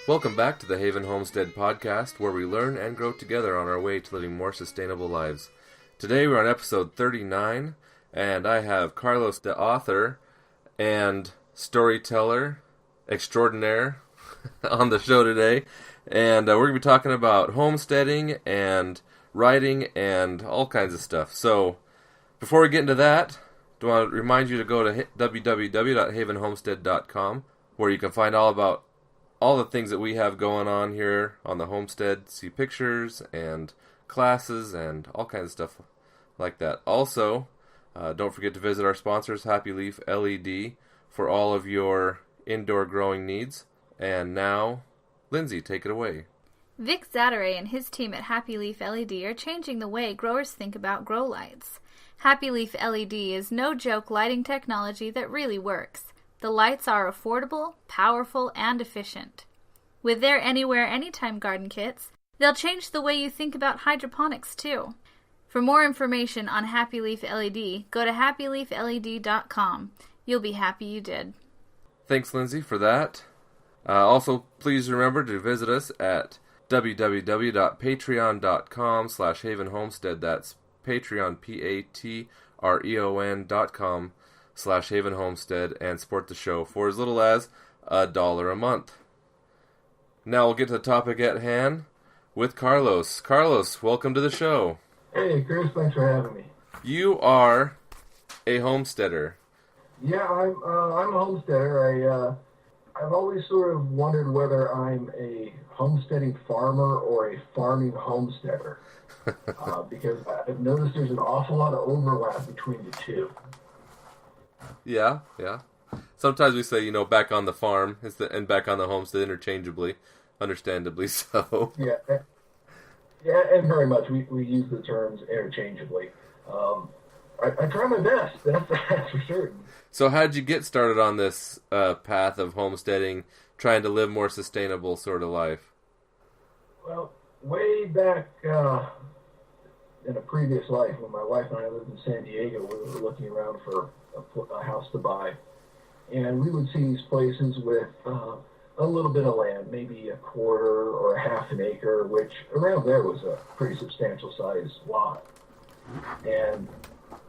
Welcome back to the Haven Homestead Podcast, where we learn and grow together on our way to living more sustainable lives. Today we're on episode 39, and I have Carlos, the author and storyteller extraordinaire, on the show today. And we're going to be talking about homesteading and writing and all kinds of stuff. So, before we get into that, I want to remind you to go to www.havenhomestead.com, where you can find all about all the things that we have going on here on the homestead, see pictures and classes and all kinds of stuff like that. Also, don't forget to visit our sponsors, Happy Leaf LED, for all of your indoor growing needs. And now, Lindsay, take it away. Vic Zatteray and his team at Happy Leaf LED are changing the way growers think about grow lights. Happy Leaf LED is no-joke lighting technology that really works. The lights are affordable, powerful, and efficient. With their Anywhere, Anytime garden kits, they'll change the way you think about hydroponics, too. For more information on Happy Leaf LED, go to happyleafled.com. You'll be happy you did. Thanks, Lindsay, for that. Also, please remember to visit us at www.patreon.com/havenhomestead. That's Patreon, patreon.com/havenhomestead, and support the show for as little as $1 a month. Now we'll get to the topic at hand with Carlos. Carlos, welcome to the show. Hey, Chris, thanks for having me. You are a homesteader. Yeah, I'm a homesteader. I've always sort of wondered whether I'm a homesteading farmer or a farming homesteader, because I've noticed there's an awful lot of overlap between the two. Yeah. Sometimes we say, back on the farm and back on the homestead interchangeably, understandably so. Yeah, and very much. We use the terms interchangeably. I try my best, that's for certain. So how did you get started on this path of homesteading, trying to live more sustainable sort of life? Well, way back in a previous life, when my wife and I lived in San Diego, we were looking around for a house to buy. And we would see these places with a little bit of land, maybe a quarter or a half an acre, which around there was a pretty substantial size lot. And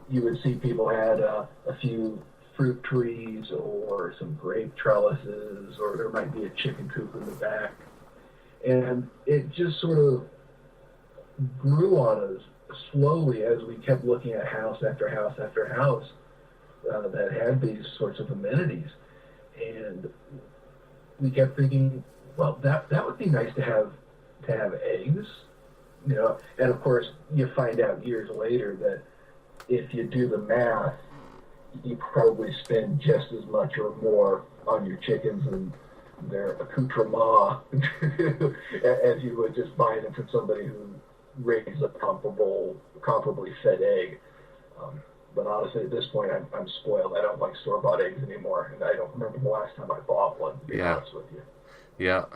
you would see people had a few fruit trees or some grape trellises, or there might be a chicken coop in the back. And it just sort of grew on us slowly as we kept looking at house after house after house that had these sorts of amenities. And we kept thinking, well, that would be nice to have eggs, And of course, you find out years later that if you do the math, you probably spend just as much or more on your chickens and their accoutrement as you would just buying them from somebody who raised a comparably fed egg. But honestly, at this point, I'm spoiled. I don't like store-bought eggs anymore, and I don't remember the last time I bought one, to be honest with you. Yeah.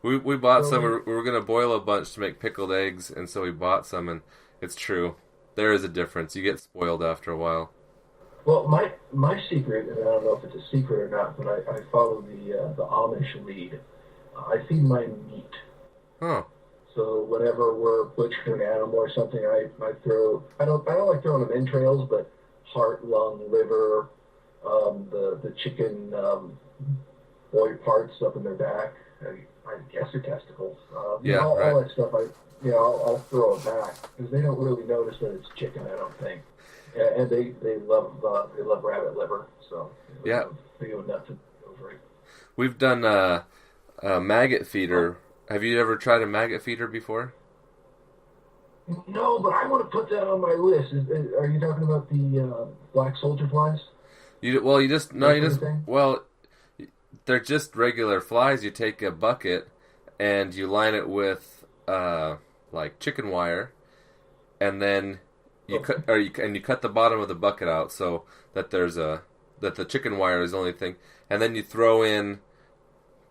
We bought some. We were going to boil a bunch to make pickled eggs, and so we bought some, and it's true. There is a difference. You get spoiled after a while. Well, my secret, and I don't know if it's a secret or not, but I follow the Amish lead. I feed mine meat. Oh. So whenever we're butchering an animal or something, I throw. I don't like throwing them entrails, but heart, lung, liver, the chicken body parts up in their back. I guess their testicles. All that stuff. I'll throw it back because they don't really notice that it's chicken. I don't think. And they love rabbit liver. So they go nuts over it. We've done a maggot feeder. Have you ever tried a maggot feeder before? No, but I want to put that on my list. Are you talking about the black soldier flies? They're just regular flies. You take a bucket and you line it with like chicken wire, and then you cut the bottom of the bucket out so that that the chicken wire is the only thing, and then you throw in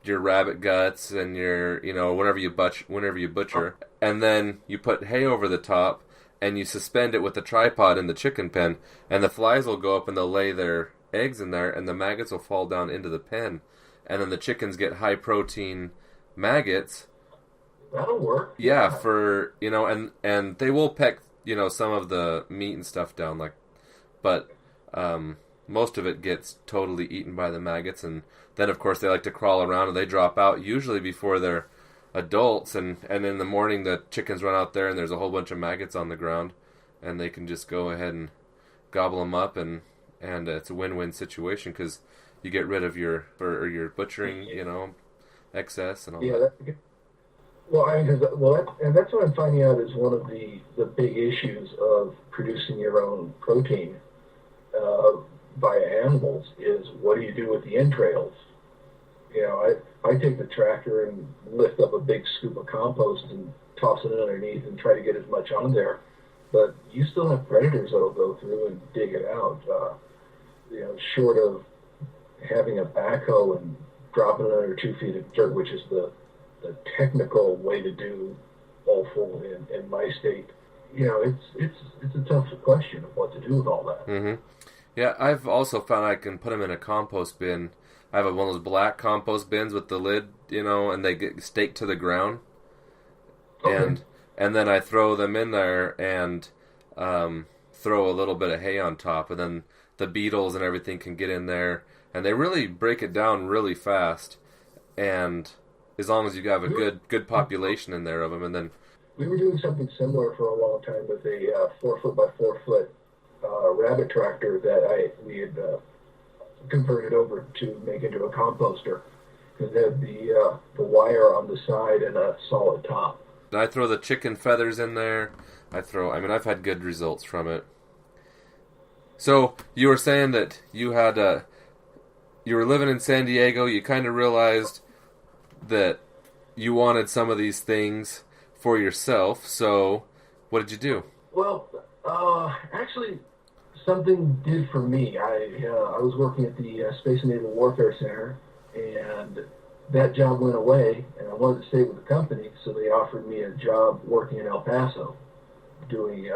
your rabbit guts and your whenever you butcher, and then you put hay over the top and you suspend it with a tripod in the chicken pen, and the flies will go up and they'll lay their eggs in there, and the maggots will fall down into the pen. and then the chickens get high protein maggots. That'll work. Yeah, for and they will peck some of the meat and stuff down, but most of it gets totally eaten by the maggots, and then of course they like to crawl around and they drop out usually before they're adults, and in the morning the chickens run out there and there's a whole bunch of maggots on the ground, and they can just go ahead and gobble them up, and it's a win-win situation because you get rid of your butchering excess and all that. And that's what I'm finding out is one of the big issues of producing your own protein via animals is what do you do with the entrails? I take the tractor and lift up a big scoop of compost and toss it underneath and try to get as much on there, but you still have predators that'll go through and dig it out. Short of having a backhoe and dropping it under 2 feet of dirt, which is the technical way to do offal in my state, it's a tough question of what to do with all that. Mm-hmm. Yeah, I've also found I can put them in a compost bin. I have one of those black compost bins with the lid, and they get staked to the ground. Okay. And then I throw them in there and throw a little bit of hay on top, and then the beetles and everything can get in there, and they really break it down really fast. And as long as you have a good population in there of them, and then we were doing something similar for a long time with a 4 foot by 4 foot rabbit tractor that we had converted over to make into a composter, because it had the wire on the side and a solid top. I throw the chicken feathers in there. I've had good results from it. So you were saying that you were living in San Diego. You kind of realized that you wanted some of these things for yourself. So what did you do? Well, actually, something did for me. I was working at the Space and Naval Warfare Center, and that job went away, and I wanted to stay with the company, so they offered me a job working in El Paso, doing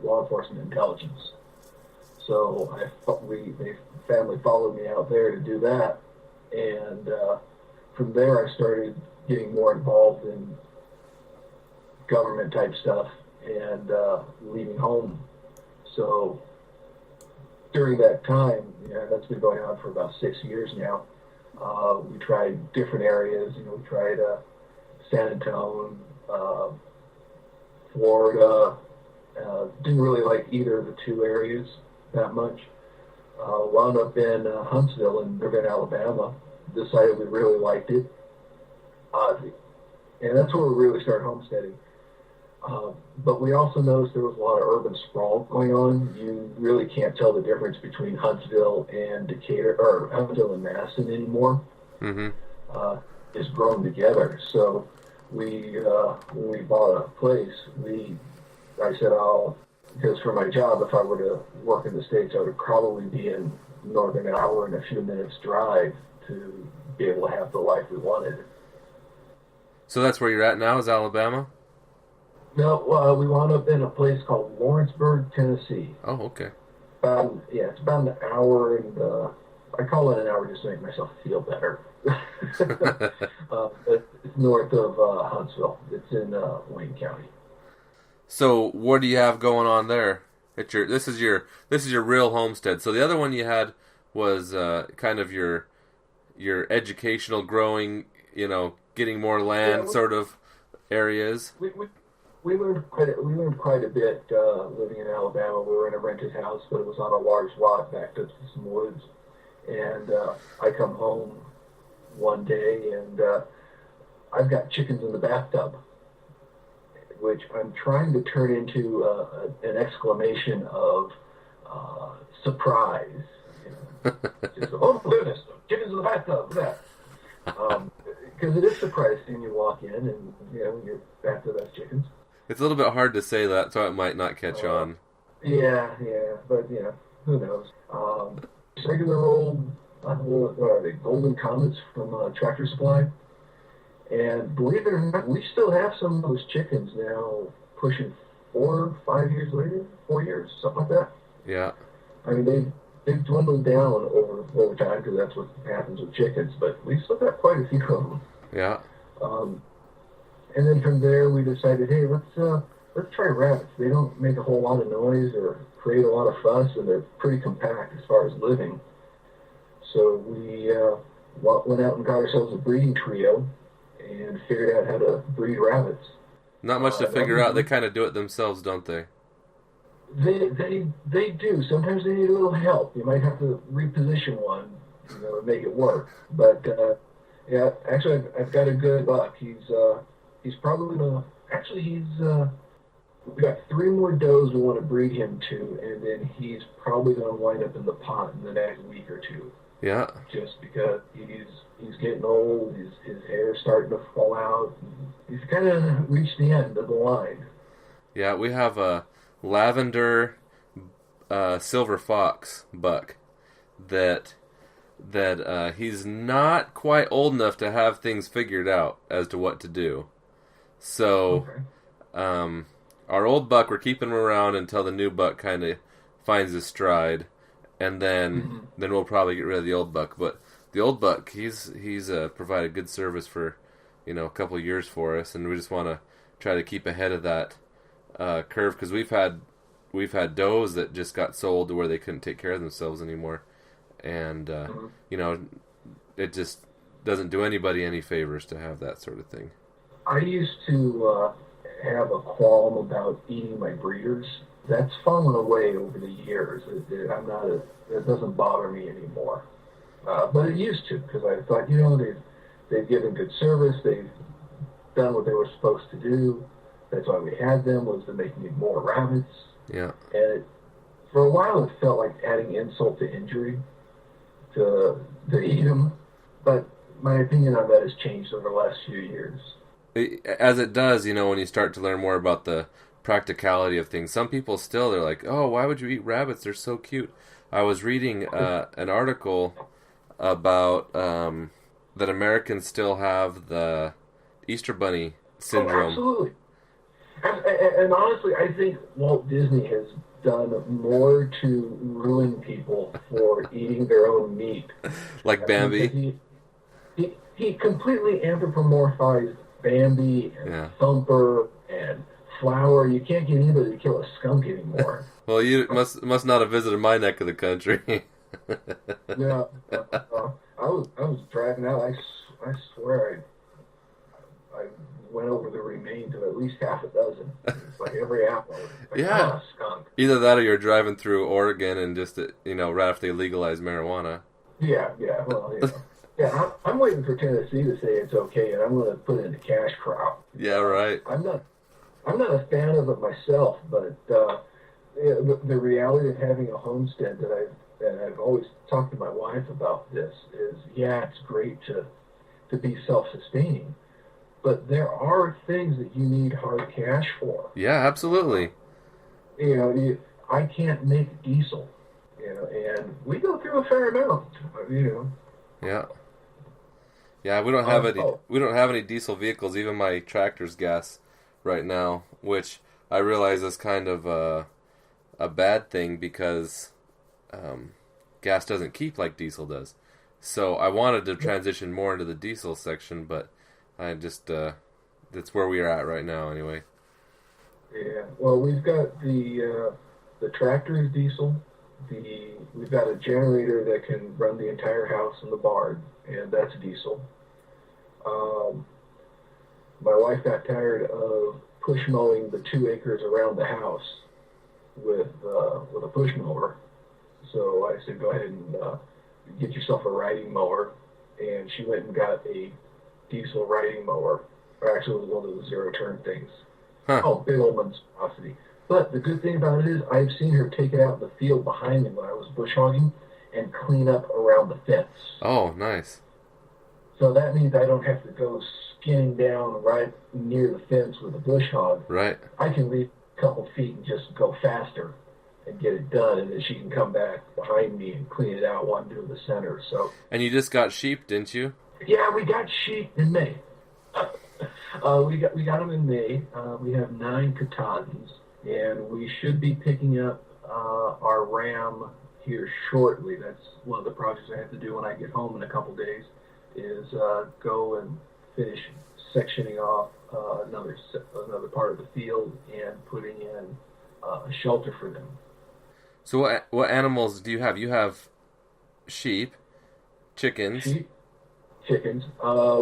law enforcement intelligence. So the family followed me out there to do that, and from there I started getting more involved in government type stuff and leaving home. So during that time, that's been going on for about 6 years now. We tried different areas. We tried San Antonio, Florida. Didn't really like either of the two areas that much. Wound up in Huntsville in Northern Alabama. Decided we really liked it. And that's where we really started homesteading. But we also noticed there was a lot of urban sprawl going on. You really can't tell the difference between Huntsville and Decatur, or Huntsville and Madison anymore. Mm-hmm. It's grown together. So when we bought a place, I said, because for my job, if I were to work in the States, I would probably be in northern hour and a few minutes drive to be able to have the life we wanted. So that's where you're at now, is Alabama? No, we wound up in a place called Lawrenceburg, Tennessee. Oh, okay. It's about an hour, and I call it an hour just to make myself feel better. It's north of Huntsville. It's in Wayne County. So what do you have going on there? This is your real homestead. So the other one you had was kind of your educational growing, getting more land sort of areas. We learned quite a bit living in Alabama. We were in a rented house, but it was on a large lot backed up to some woods. And I come home one day, and I've got chickens in the bathtub, which I'm trying to turn into an exclamation of surprise. Just, oh, goodness, chickens in the bathtub, look at that. Because it is surprising. You walk in, and your bathtub has chickens. It's a little bit hard to say that, so it might not catch on. Yeah, but who knows? Regular old, what are they, Golden Comets from Tractor Supply. And believe it or not, we still have some of those chickens now, pushing 4 5 years later, 4 years, something like that. Yeah. I mean, they've dwindled down over over time because that's what happens with chickens. But we still got quite a few of them. Yeah. And then from there, we decided, hey, let's try rabbits. They don't make a whole lot of noise or create a lot of fuss, and they're pretty compact as far as living. So we went out and got ourselves a breeding trio and figured out how to breed rabbits. Not much to figure out. They kind of do it themselves, don't they? They do. Sometimes they need a little help. You might have to reposition one, and make it work. But yeah, actually, I've got a good buck. He's probably gonna. Actually, we got 3 more does we want to breed him to, and then he's probably gonna wind up in the pot in the next week or 2. Yeah. Just because he's getting old, his hair's starting to fall out. He's kind of reached the end of the line. Yeah, we have a lavender silver fox buck that he's not quite old enough to have things figured out as to what to do. So, Okay. Our old buck, we're keeping him around until the new buck kind of finds his stride, and then we'll probably get rid of the old buck. But the old buck, he's provided good service for a couple of years for us, and we just want to try to keep ahead of that curve because we've had does that just got sold to where they couldn't take care of themselves anymore, and it just doesn't do anybody any favors to have that sort of thing. I used to have a qualm about eating my breeders. That's fallen away over the years. It doesn't bother me anymore. But it used to, because I thought, they've given good service. They've done what they were supposed to do. That's why we had them, was to make me more rabbits. Yeah. And for a while, it felt like adding insult to injury to eat them. But my opinion on that has changed over the last few years. As it does, when you start to learn more about the practicality of things. Some people still, they're like, oh, why would you eat rabbits? They're so cute. I was reading an article about that Americans still have the Easter Bunny syndrome. Oh, absolutely. And honestly, I think Walt Disney has done more to ruin people for eating their own meat. Like Bambi? He completely anthropomorphized Bambi and Thumper and Flower. You can't get anybody to kill a skunk anymore. Well, you must not have visited my neck of the country. Yeah, I was driving out. I swear I went over the remains of at least half a dozen. It's like every apple. Like, yeah, skunk. Either that or you're driving through Oregon and just right after they legalized marijuana. Yeah. Well, yeah. I'm waiting for Tennessee to say it's okay, and I'm going to put it in the cash crop. Yeah, right. I'm not a fan of it myself, but the reality of having a homestead that I've always talked to my wife about this is, it's great to be self-sustaining, but there are things that you need hard cash for. Yeah, absolutely. I can't make diesel, and we go through a fair amount, Yeah. Yeah, we don't have any diesel vehicles. Even my tractor's gas right now, which I realize is kind of a bad thing because gas doesn't keep like diesel does. So I wanted to transition more into the diesel section, but I just that's where we are at right now anyway. Yeah. Well, we've got the tractor is diesel. We've got a generator that can run the entire house and the barn, and that's diesel. My wife got tired of push mowing the 2 acres around the house with a push mower, so I said, go ahead and get yourself a riding mower, and she went and got a diesel riding mower. Or actually, it was one of the zero-turn things. Huh. Oh, big old monstrosity. But the good thing about it is I've seen her take it out in the field behind me when I was bush hogging and clean up around the fence. Oh, nice. So that means I don't have to go skinning down right near the fence with a bush hog. Right. I can leave a couple feet and just go faster and get it done, and then she can come back behind me and clean it out while I'm doing the center. So. And you just got sheep, didn't you? Yeah, we got sheep in May. We got them in May. We have 9 Katahdins. And we should be picking up our ram here shortly. That's one of the projects I have to do when I get home in a couple days, is go and finish sectioning off another part of the field and putting in a shelter for them. So what animals do you have? You have sheep, chickens. Sheep, chickens.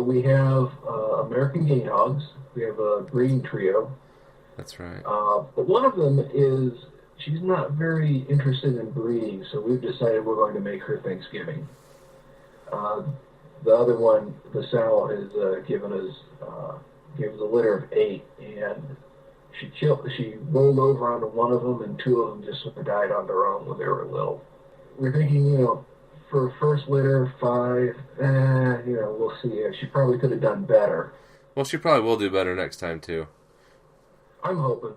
We have American game hogs. We have a breeding trio. That's right. But one of them she's not very interested in breeding, so we've decided we're going to make her Thanksgiving. The other one, the sow, has given us a litter of 8, and she rolled over onto one of them, and 2 of them just sort of died on their own when they were little. We're thinking, for first litter, 5, we'll see. She probably could have done better. Well, she probably will do better next time, too. I'm hoping.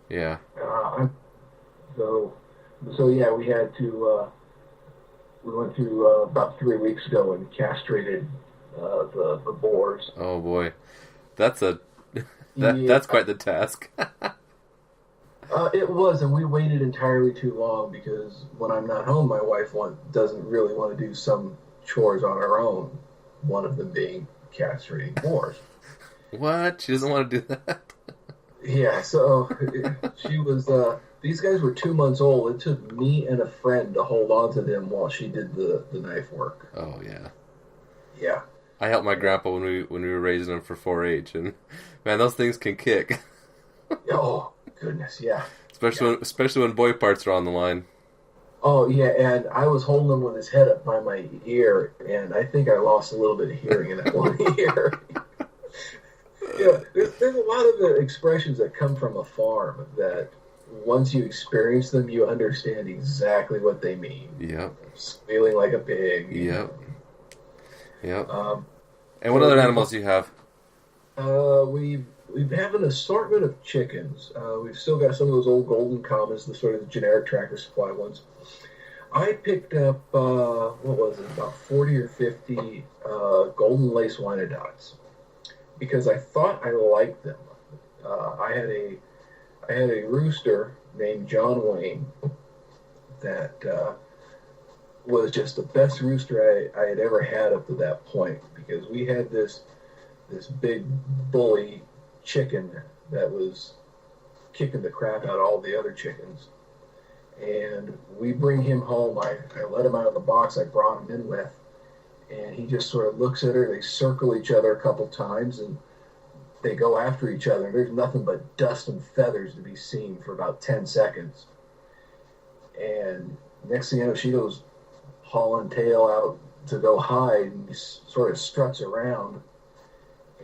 Yeah. So yeah, we had to, we went through about 3 weeks ago and castrated the boars. Oh, boy. That's quite the task. It was, and we waited entirely too long because when I'm not home, my wife doesn't really want to do some chores on her own, one of them being castrating boars. What? She doesn't want to do that? Yeah, so she was, these guys were 2 months old. It took me and a friend to hold on to them while she did the knife work. Oh, yeah. Yeah. I helped my grandpa when we were raising them for 4-H, and man, those things can kick. Oh, goodness, yeah. Especially when boy parts are on the line. Oh, yeah, and I was holding him with his head up by my ear, and I think I lost a little bit of hearing in that one ear. There's a lot of expressions that come from a farm that once you experience them, you understand exactly what they mean. Yep. Squealing like a pig. Yep. Yep. And what other animals do you have? We have an assortment of chickens. We've still got some of those old Golden Commons, the sort of generic Tractor Supply ones. I picked up, about 40 or 50 Golden Lace Wyandottes because I thought I liked them. I had a rooster named John Wayne that was just the best rooster I had ever had up to that point, because we had this big bully chicken that was kicking the crap out of all the other chickens. And we bring him home. I let him out of the box I brought him in with, and he just sort of looks at her. They circle each other a couple times, and they go after each other. There's nothing but dust and feathers to be seen for about 10 seconds. And next thing you know, she goes hauling tail out to go hide, and sort of struts around.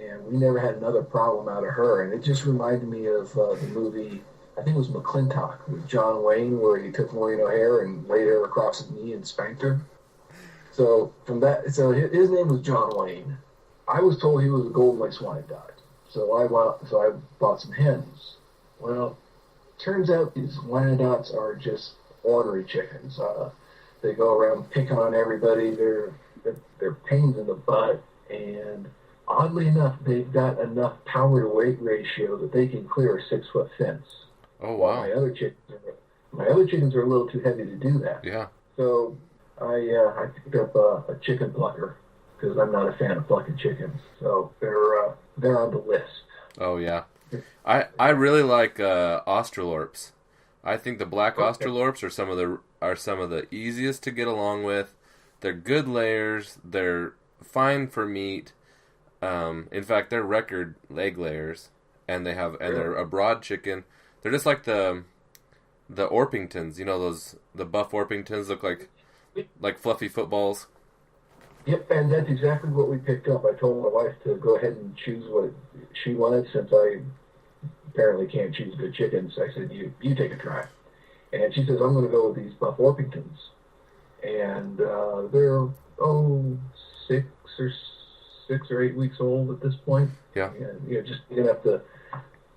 And we never had another problem out of her. And it just reminded me of the movie, I think it was McClintock, with John Wayne, where he took Maureen O'Hare and laid her across his knee and spanked her. So his name was John Wayne. I was told he was a Golden Lace Wyandotte. So I bought some hens. Well, turns out these Wyandottes are just ornery chickens. They go around picking on everybody. They're pains in the butt, and oddly enough, they've got enough power to weight ratio that they can clear a 6-foot fence. Oh wow! My other chickens are a little too heavy to do that. Yeah. So I picked up a chicken plucker because I'm not a fan of plucking chickens. So they're on the list. Oh yeah, I really like Australorps. I think the black Australorps are some of the easiest to get along with. They're good layers. They're fine for meat. In fact, they're record egg layers, and they're a broad chicken. They're just like the Orpingtons. You know, the buff Orpingtons look like fluffy footballs. Yep, and that's exactly what we picked up. I told my wife to go ahead and choose what she wanted, since I apparently can't choose good chickens. I said, you take a try. And she says, I'm going to go with these buff Orpingtons. And they're, 6 or 8 weeks old at this point. Yeah. And, just big enough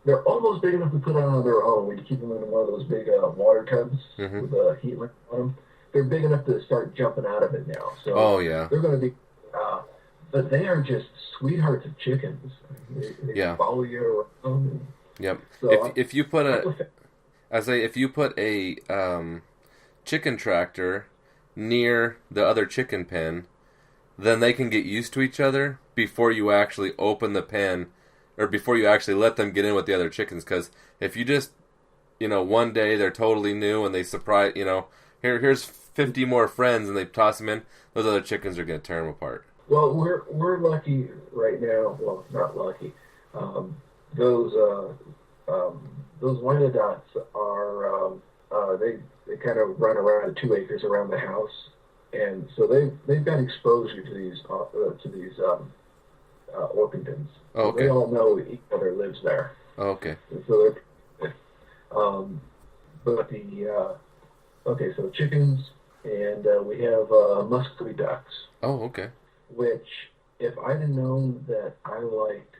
they're almost big enough to put out on their own. We keep them in one of those big water tubs with a heat lamp on them. They're big enough to start jumping out of it now. So oh, yeah. They're going to be, but they are just sweethearts of chickens. They follow you around. Yep. So if you put a chicken tractor near the other chicken pen, then they can get used to each other before you actually open the pen, or before you actually let them get in with the other chickens. Because if you just, one day they're totally new and they surprise, here's 50 more friends and they toss them in, those other chickens are going to tear them apart. Well, we're lucky right now. Well, not lucky. Those wyandottes are they kind of run around 2 acres around the house, and so they've got exposure to these Orpingtons. Oh, okay. They all know each other lives there. Oh, okay. And so they're so chickens, and we have musky ducks. Oh, okay. Which, if I'd have known that I liked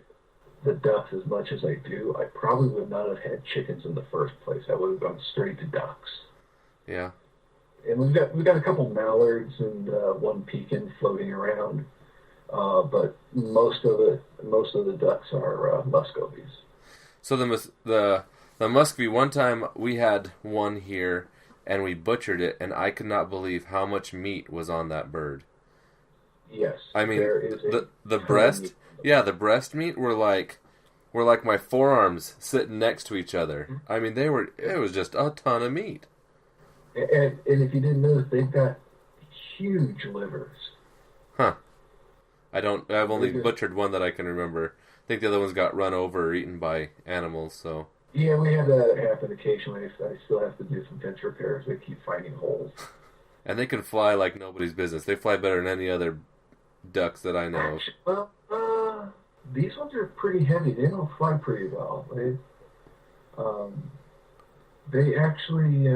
the ducks as much as I do, I probably would not have had chickens in the first place. I would have gone straight to ducks. Yeah. And we've got a couple mallards and one pekin floating around, but most of the ducks are muscovies. So the muscovy, one time we had one here and we butchered it, and I could not believe how much meat was on that bird. Yes. I mean, the breast, the breast meat were like my forearms sitting next to each other. I mean, it was just a ton of meat. And if you didn't notice, they've got huge livers. Huh. I've only butchered one that I can remember. I think the other ones got run over or eaten by animals, so. Yeah, we have that happen occasionally. I still have to do some fence repairs. They keep finding holes. And they can fly like nobody's business. They fly better than any other ducks that I know. Well, these ones are pretty heavy. They don't fly pretty well. They actually,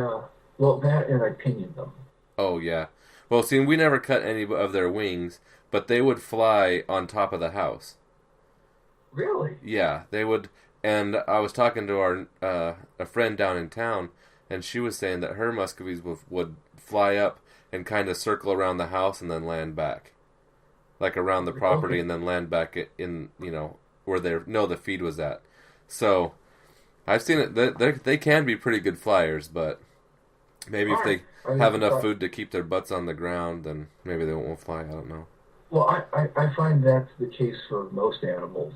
that and I pinioned them. Oh, yeah. Well, see, we never cut any of their wings, but they would fly on top of the house. Really? Yeah, they would. And I was talking to a friend down in town, and she was saying that her muscovies would fly up and kind of circle around the house and then land back. Like around the property, and then land back in, where the feed was at. So, I've seen it. They can be pretty good flyers, but maybe if they have enough food to keep their butts on the ground, then maybe they won't fly. I don't know. Well, I find that's the case for most animals,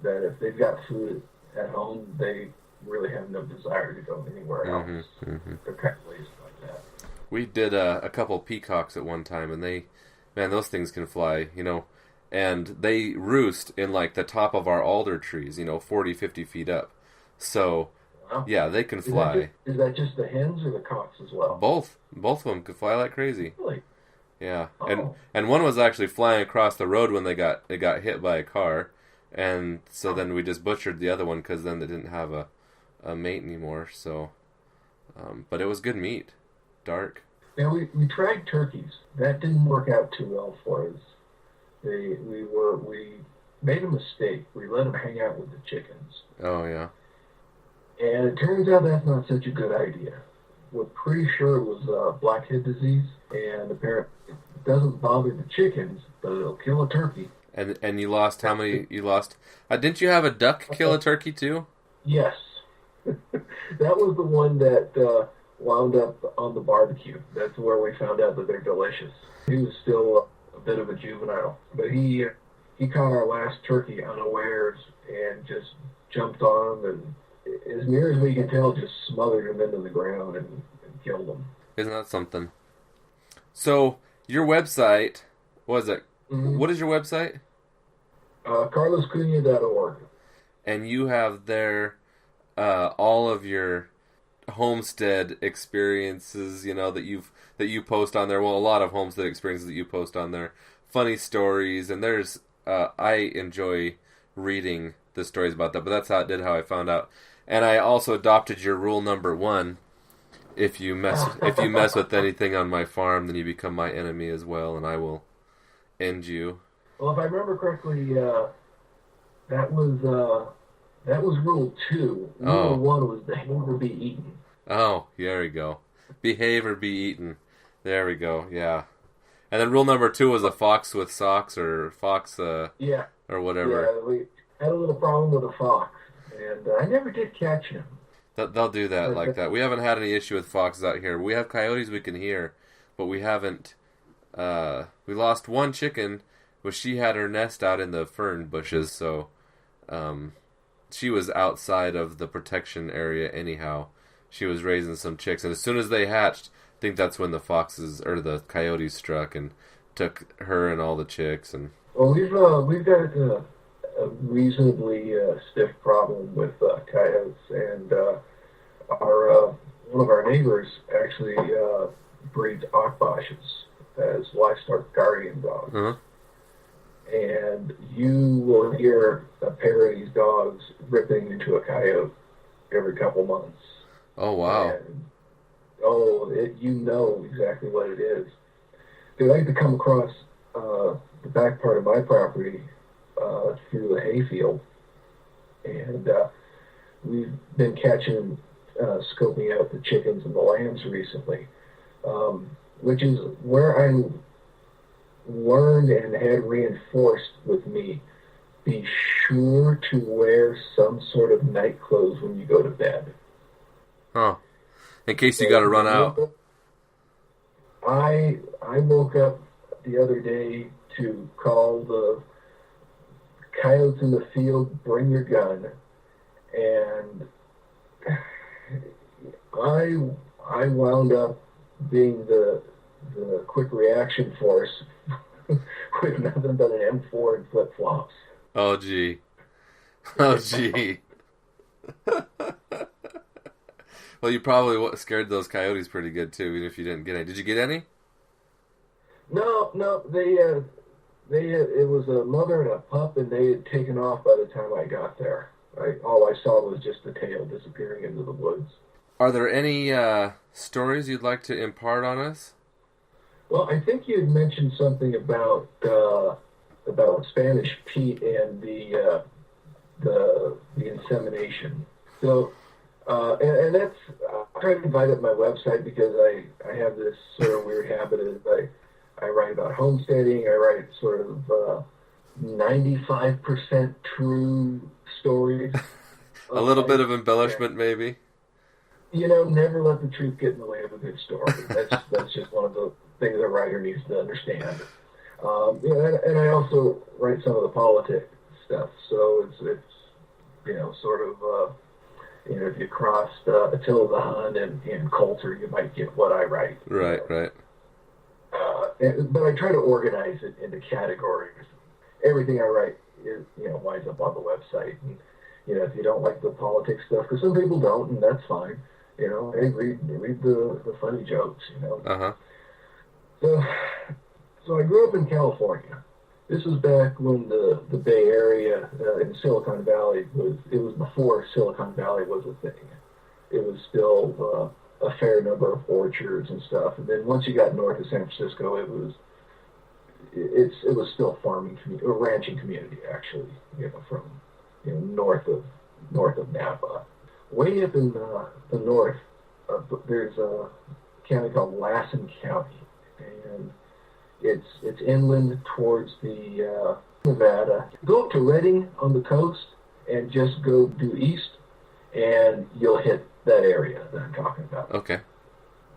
that if they've got food at home, they really have no desire to go anywhere else. Mm-hmm. They're kind of lazy like that. We did a couple peacocks at one time, and those things can fly, and they roost in like the top of our alder trees, 40, 50 feet up. So, wow. Yeah, they can fly. Is that just the hens or the cocks as well? Both of them could fly like crazy. Really? Yeah, and one was actually flying across the road when they got hit by a car, and so then we just butchered the other one because then they didn't have a mate anymore. So, but it was good meat, dark. Now we tried turkeys. That didn't work out too well for us. We made a mistake. We let them hang out with the chickens. Oh yeah. And it turns out that's not such a good idea. We're pretty sure it was blackhead disease, and apparently it doesn't bother the chickens, but it'll kill a turkey. And you lost how many? You lost? Didn't you have a duck kill a turkey too? Yes, that was the one that wound up on the barbecue. That's where we found out that they're delicious. He was still a bit of a juvenile, but he caught our last turkey unawares and just jumped on him, and as near as we can tell, just smothered him into the ground and killed him. Isn't that something? So your website, what is it? Mm-hmm. What is your website? CarlosCunha.org. And you have there all of your homestead experiences, that you post on there. Well, a lot of homestead experiences that you post on there. Funny stories, and there's I enjoy reading the stories about that. But that's how I found out. And I also adopted your rule number 1. If you mess with anything on my farm, then you become my enemy as well, and I will end you. Well, if I remember correctly, that was rule 2. Rule 1 was behave or be eaten. Oh, there we go. Behave or be eaten. There we go. Yeah. And then rule number 2 was a fox with socks or fox. Or whatever. Yeah, we had a little problem with a fox, and I never did catch him. They'll do that like that. We haven't had any issue with foxes out here. We have coyotes we can hear, but we haven't. We lost one chicken, but she had her nest out in the fern bushes, so she was outside of the protection area anyhow. She was raising some chicks, and as soon as they hatched, I think that's when the foxes or the coyotes struck and took her and all the chicks. And well, we've got a reasonably stiff problem with coyotes, and our one of our neighbors actually breeds Akbashes as livestock guardian dogs. uh-huh. And you will hear a pair of these dogs ripping into a coyote every couple months. Oh, wow. And, you know exactly what it is. They like to come across the back part of my property through the hayfield, and we've been catching, scoping out the chickens and the lambs recently, which is where I learned and had reinforced with me, be sure to wear some sort of night clothes when you go to bed. Huh. In case you got to run out. I woke up the other day to call the coyotes in the field, bring your gun, and I wound up being the quick reaction force with nothing but an M4 and flip-flops. Oh, gee. Oh, gee. Well, you probably scared those coyotes pretty good, too, even if you didn't get any. Did you get any? No, it was a mother and a pup, and they had taken off by the time I got there. All I saw was just the tail disappearing into the woods. Are there any stories you'd like to impart on us? Well, I think you had mentioned something about Spanish Pete and the insemination. So, and that's I try to invite up my website because I have this sort of weird habit of I write about homesteading. I write sort of 95% true stories. A little bit of embellishment, maybe. Never let the truth get in the way of a good story. That's just one of the things a writer needs to understand. And I also write some of the politics stuff. So it's sort of if you crossed Attila the Hun and Coulter, you might get what I write. Right. But I try to organize it into categories. Everything I write is winds up on the website. And if you don't like the politics stuff, because some people don't, and that's fine. Hey, read the funny jokes. Uh-huh. So I grew up in California. This was back when the Bay Area in Silicon Valley it was before Silicon Valley was a thing. It was still a fair number of orchards and stuff. And then once you got north of San Francisco, it was still farming community, or ranching community actually. From north of Napa. Way up in the north, there's a county called Lassen County, and it's inland towards the Nevada. Go up to Redding on the coast and just go due east, and you'll hit that area that I'm talking about. Okay.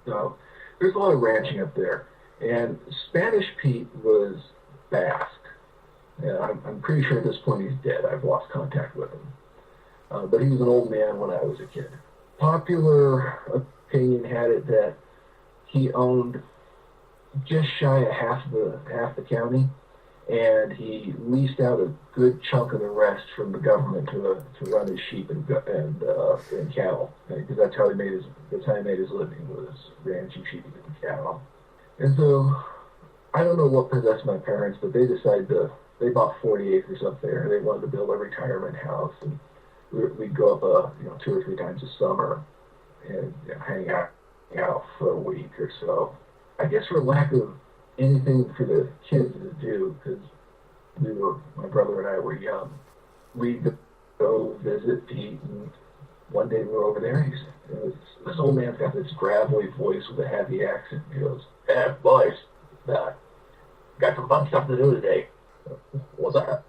So there's a lot of ranching up there, and Spanish Pete was Basque. And I'm pretty sure at this point he's dead. I've lost contact with him. But he was an old man when I was a kid. Popular opinion had it that he owned just shy of half the county, and he leased out a good chunk of the rest from the government to run his sheep and cattle, because that's how he made his living, was ranching sheep and cattle. And so I don't know what possessed my parents, but they decided they bought 40 acres up there. They wanted to build a retirement house, and we'd go up 2 or 3 times a summer and hang out for a week or so. I guess for lack of anything for the kids to do, because my brother and I were young, we'd go visit Pete, and one day we were over there, and this old man's got this gravelly voice with a heavy accent. He goes, "Hey, boys, got some fun stuff to do today." "What's that?"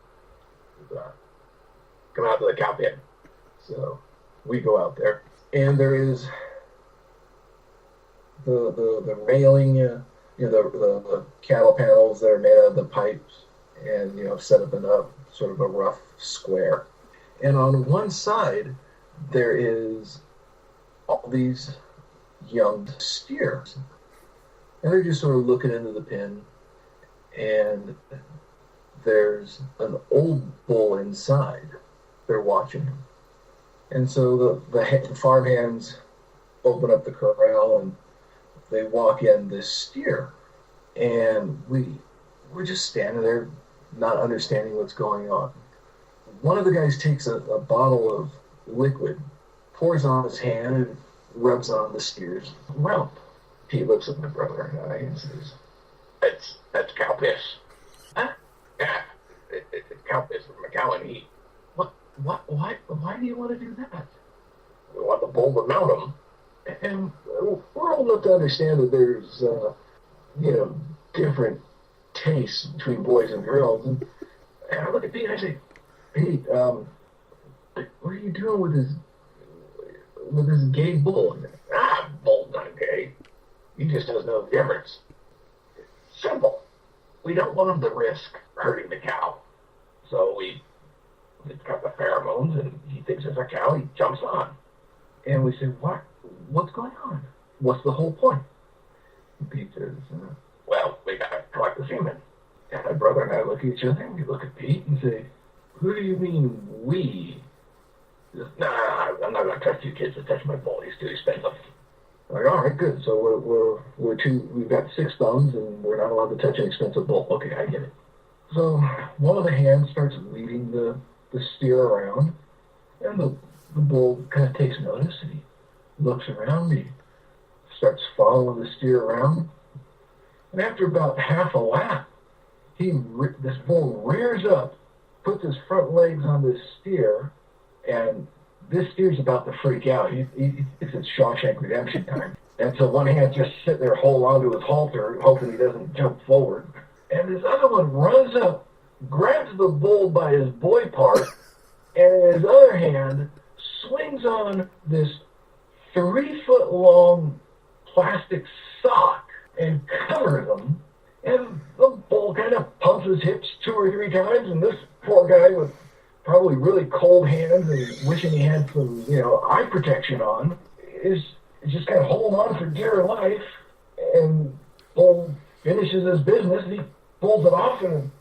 "Come out to the cow pen." So we go out there, And there is the railing, the cattle panels that are made out of the pipes, and set up in a sort of a rough square. And on one side, there is all these young steers, and they're just sort of looking into the pen. And there's an old bull inside. They're watching him. And so the farm hands open up the corral and they walk in this steer. And we're just standing there not understanding what's going on. One of the guys takes a bottle of liquid, pours it on his hand, and rubs it on the steer's rump. He looks at my brother and I and says, That's cow piss. Huh? Yeah, it's cow piss from a cow and eat. Why do you want to do that? We want the bull to mount him. And we're old enough to understand that there's, different tastes between boys and girls. And I look at Pete and I say, Pete, what are you doing with this gay bull? Bull's not gay. He just doesn't know the difference. It's simple. We don't want him to risk hurting the cow. So it's got the pheromones, and he thinks it's a cow, he jumps on. And we say, what's going on? What's the whole point? And Pete says, well, we got to collect the semen. And my brother and I look at each other, and we look at Pete and say, who do you mean we? He says, nah, I'm not going to trust you kids to touch my bull. He's too expensive. I'm like, all right, good. So we've got 6 thumbs, and we're not allowed to touch an expensive bull. Okay, I get it. So one of the hands starts leading the steer around, and the bull kind of takes notice, and he looks around, he starts following the steer around, and after about half a lap, this bull rears up, puts his front legs on this steer, and this steer's about to freak out. He thinks it's Shawshank Redemption time. And so one hand's just sitting there holding onto his halter, hoping he doesn't jump forward. And this other one runs up, grabs the bull by his boy part, and in his other hand swings on this 3-foot-long plastic sock and covers him. And the bull kind of pumps his hips 2 or 3 times, and this poor guy with probably really cold hands and wishing he had some, eye protection on, is just kind of holding on for dear life. And bull finishes his business, and he pulls it off, and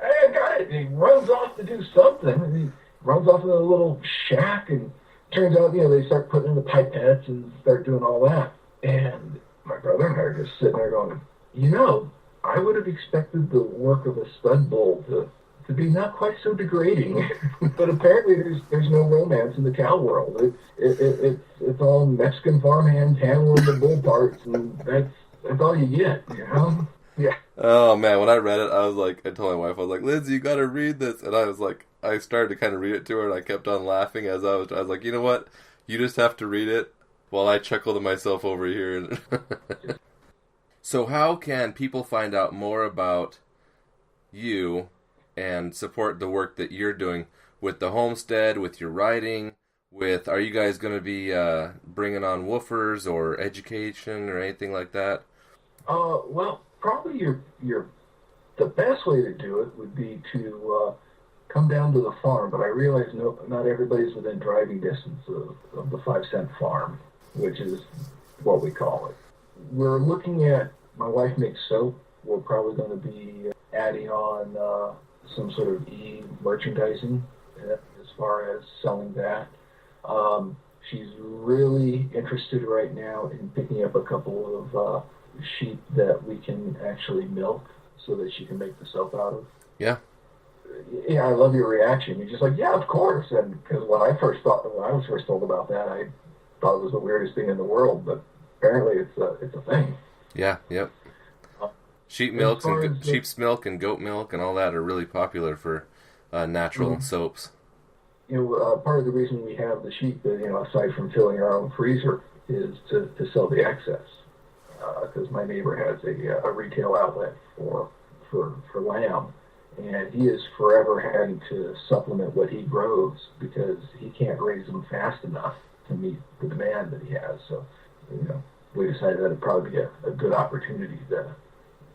I got it. And he runs off to do something. And he runs off to a little shack, and turns out, they start putting in the pipettes and start doing all that. And my brother and I are just sitting there going, I would have expected the work of a stud bull to be not quite so degrading, but apparently there's no romance in the cow world. It's all Mexican farmhands handling the bull parts, and that's all you get, Yeah. Oh man, when I read it, I told my wife, I was like, Lindsay, you got to read this, and I started to kind of read it to her, and I kept on laughing as I was like, you know what, you just have to read it, while I chuckled to myself over here. So how can people find out more about you and support the work that you're doing with the homestead, with your writing, are you guys going to be bringing on woofers or education or anything like that? Well, probably the best way to do it would be to come down to the farm, but I realize not everybody's within driving distance of the 5 Cent Farm, which is what we call it. We're looking at, my wife makes soap. We're probably going to be adding on some sort of e-merchandising as far as selling that. She's really interested right now in picking up a couple of sheep that we can actually milk so that she can make the soap out of. Yeah. Yeah, I love your reaction. You're just like, yeah, of course. And because when I was first told about that, I thought it was the weirdest thing in the world, but apparently it's a thing. Yeah, yep. Sheep's milk and goat milk and all that are really popular for natural soaps. Part of the reason we have the sheep, aside from filling our own freezer, is to sell the excess. Because my neighbor has a retail outlet for lamb, and he is forever having to supplement what he grows because he can't raise them fast enough. to meet the demand that he has. So, we decided that it'd probably be a good opportunity to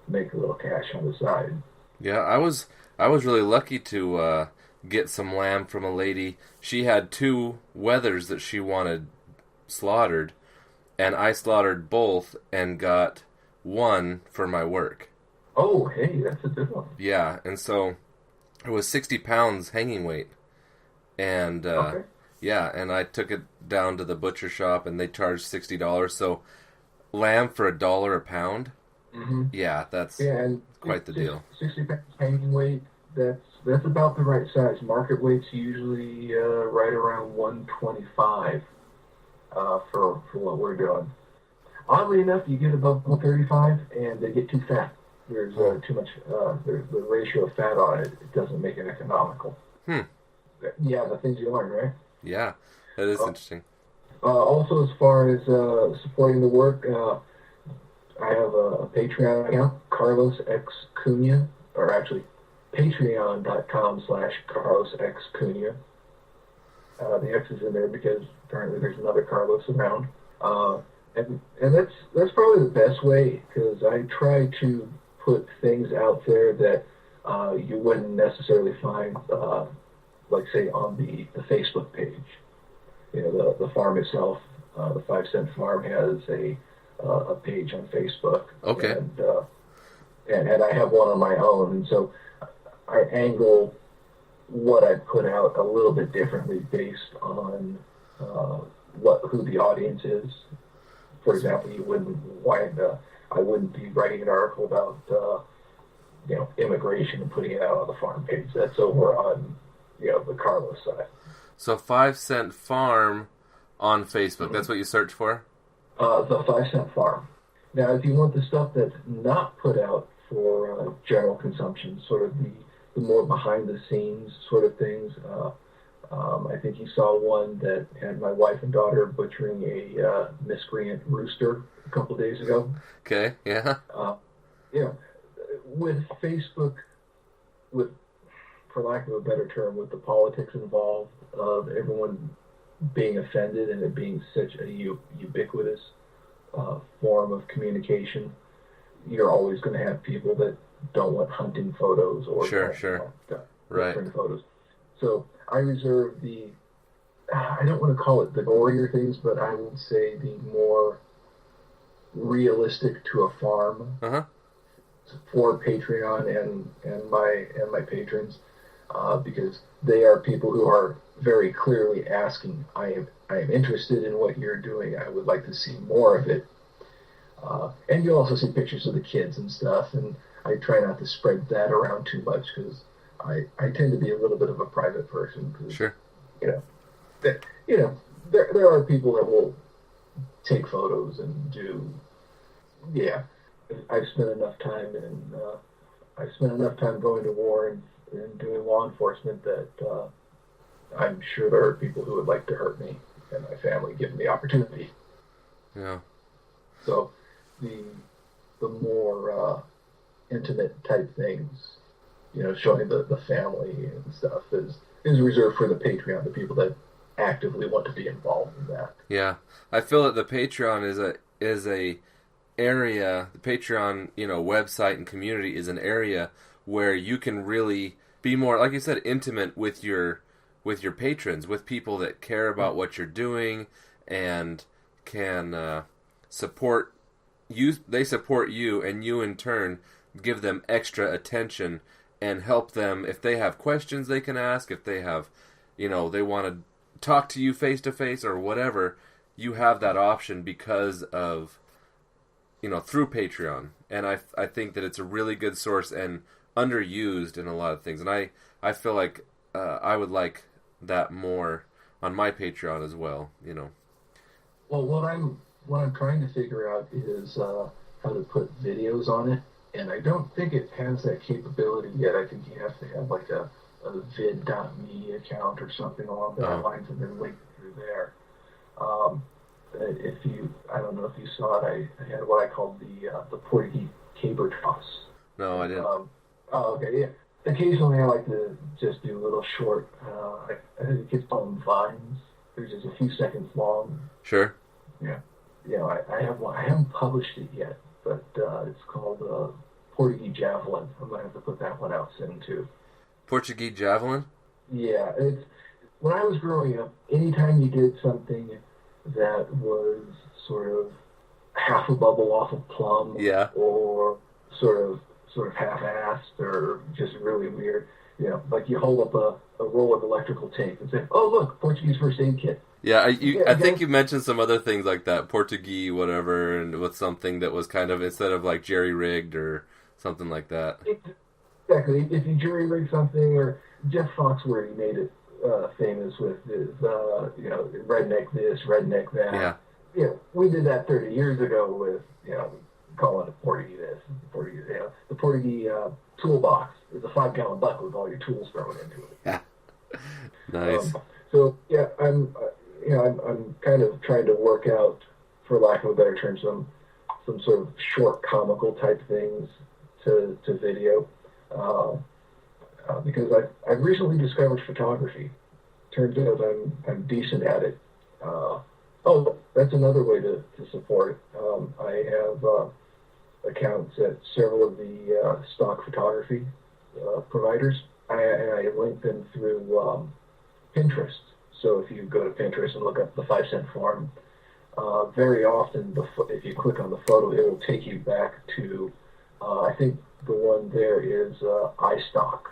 make a little cash on the side. Yeah, I was really lucky to get some lamb from a lady. She had 2 wethers that she wanted slaughtered, and I slaughtered both and got 1 for my work. Oh, hey, that's a good one. Yeah, and so it was 60 pounds hanging weight. And, Okay. yeah, and I took it down to the butcher shop, and they charged $60. So lamb for $1 a pound, Mm-hmm. yeah, that's and quite the deal. 60 pounds hanging weight, that's about the right size. Market weight's usually right around 125 for what we're doing. Oddly enough, you get above 135 and they get too fat. There's too much, there's the ratio of fat on it. It doesn't make it economical. Yeah, the things you learn, right? Yeah, that is interesting. Also, as far as supporting the work, I have a Patreon account, Carlos X Cunha, or actually patreon.com/Carlos X Cunha. The X is in there because apparently there's another Carlos around. And that's probably the best way, because I try to put things out there that you wouldn't necessarily find, like say on the Facebook page. The farm itself, the 5 Cent Farm has a page on Facebook. Okay. And I have one on my own, and so I angle what I put out a little bit differently based on who the audience is. For example, I wouldn't be writing an article about immigration and putting it out on the farm page. That's over on the Carlos side. So 5 Cent Farm on Facebook. Mm-hmm. That's what you search for? The 5 Cent Farm. Now, if you want the stuff that's not put out for general consumption, sort of the more behind-the-scenes sort of things, I think you saw one that had my wife and daughter butchering a miscreant rooster a couple of days ago. Okay, yeah. With Facebook, for lack of a better term, with the politics involved of everyone being offended and it being such a ubiquitous form of communication, you're always going to have people that don't want hunting photos or right photos. So I reserve I don't want to call it the gorier things, but I would say the more realistic to a farm for Patreon and my patrons, because they are people who are very clearly asking, I am interested in what you're doing. I would like to see more of it. And you also see pictures of the kids and stuff, and I try not to spread that around too much because I tend to be a little bit of a private person. Sure. There are people that will take photos and do. Yeah, I've spent enough time going to war and doing law enforcement that I'm sure there are people who would like to hurt me and my family given the opportunity. Yeah. So the more intimate type things, showing the family and stuff is reserved for the Patreon, the people that actively want to be involved in that. Yeah, I feel that the Patreon is a area. The Patreon, website and community is an area where you can really be more, like you said, intimate with your patrons, with people that care about what you're doing and can support you. They support you, and you in turn give them extra attention and help them if they have questions they can ask. If they have, they want to talk to you face to face or whatever, you have that option because of, through Patreon. And I think that it's a really good source and underused in a lot of things. And I feel like I would like that more on my Patreon as well. Well, what I'm trying to figure out is how to put videos on it, and I don't think it has that capability yet. I think you have to have like a vid.me account or something along that lines, and then link through there. I don't know if you saw it, I had what I called the Portuguese caber toss. No, I didn't. Okay, yeah. Occasionally I like to just do little short, I think kids call them vines, They're just a few seconds long. Sure. Yeah. I have one. I haven't published it yet, but it's called Portuguese Javelin. I'm going to have to put that one out soon, too. Portuguese Javelin? Yeah. When I was growing up, anytime you did something that was sort of half a bubble off of plum, yeah, or sort of half-assed, or just really weird, like you hold up a roll of electrical tape and say, "Oh, look, Portuguese first aid kit." Yeah, I think you mentioned some other things like that, Portuguese whatever, and with something that was kind of, instead of like jerry-rigged or something like that. Exactly. If you jerry-rig something, or Jeff Foxworthy made it famous with his, redneck this, redneck that. Yeah. We did that 30 years ago with, calling it Portuguese this, Portuguese, the Portuguese toolbox is a 5-gallon bucket with all your tools thrown into it. Yeah. Nice. I'm kind of trying to work out, for lack of a better term, some sort of short comical type things to video, because I've recently discovered photography. Turns out I'm decent at it. That's another way to support it. I have accounts at several of the stock photography providers. I link them through Pinterest. So if you go to Pinterest and look up the 5-cent farm, very often if you click on the photo, it will take you back to, I think the one there is iStock,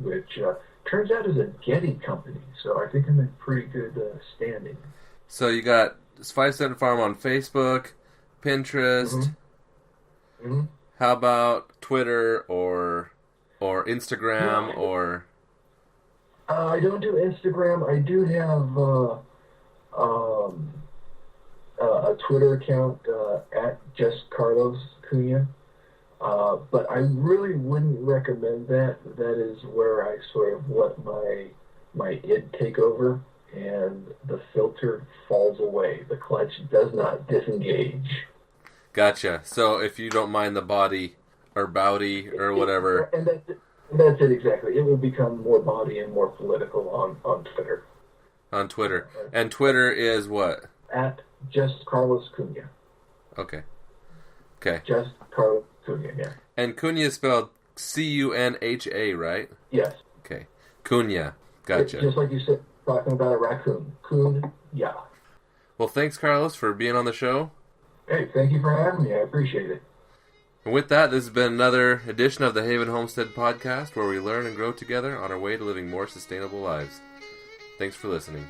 which turns out is a Getty company. So I think I'm in pretty good standing. So you got this 5-cent farm on Facebook, Pinterest. Mm-hmm. Mm-hmm. How about Twitter or Instagram or? I don't do Instagram. I do have a Twitter account at just Carlos Cunha, but I really wouldn't recommend that. That is where I sort of let my id take over, and the filter falls away. The clutch does not disengage. Gotcha. So if you don't mind the body or bowdy or whatever. And that's it exactly. It will become more body and more political on Twitter. On Twitter. And Twitter is what? At just Carlos Cunha. Okay. Just Carlos Cunha, yeah. And Cunha is spelled Cunha, right? Yes. Okay. Cunha. Gotcha. Just like you said, talking about a raccoon. Cunha. Well, thanks, Carlos, for being on the show. Hey, thank you for having me. I appreciate it. And with that, this has been another edition of the Haven Homestead Podcast, where we learn and grow together on our way to living more sustainable lives. Thanks for listening.